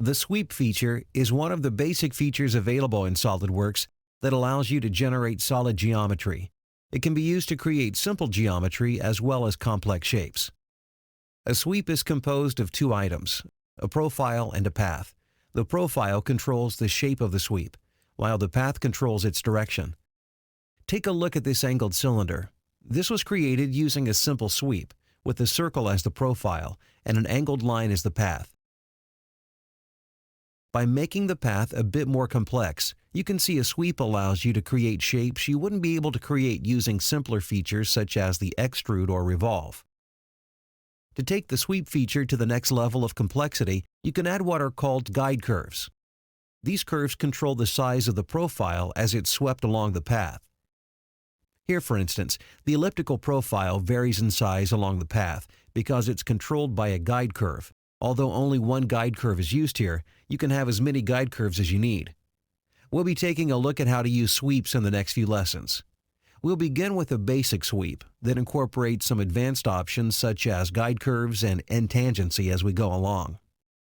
The sweep feature is one of the basic features available in SolidWorks that allows you to generate solid geometry. It can be used to create simple geometry as well as complex shapes. A sweep is composed of two items, a profile and a path. The profile controls the shape of the sweep, while the path controls its direction. Take a look at this angled cylinder. This was created using a simple sweep, with a circle as the profile and an angled line as the path. By making the path a bit more complex, you can see a sweep allows you to create shapes you wouldn't be able to create using simpler features such as the extrude or revolve. To take the sweep feature to the next level of complexity, you can add what are called guide curves. These curves control the size of the profile as it's swept along the path. Here, for instance, the elliptical profile varies in size along the path because it's controlled by a guide curve. Although only one guide curve is used here, you can have as many guide curves as you need. We'll be taking a look at how to use sweeps in the next few lessons. We'll begin with a basic sweep that incorporates some advanced options such as guide curves and end tangency as we go along.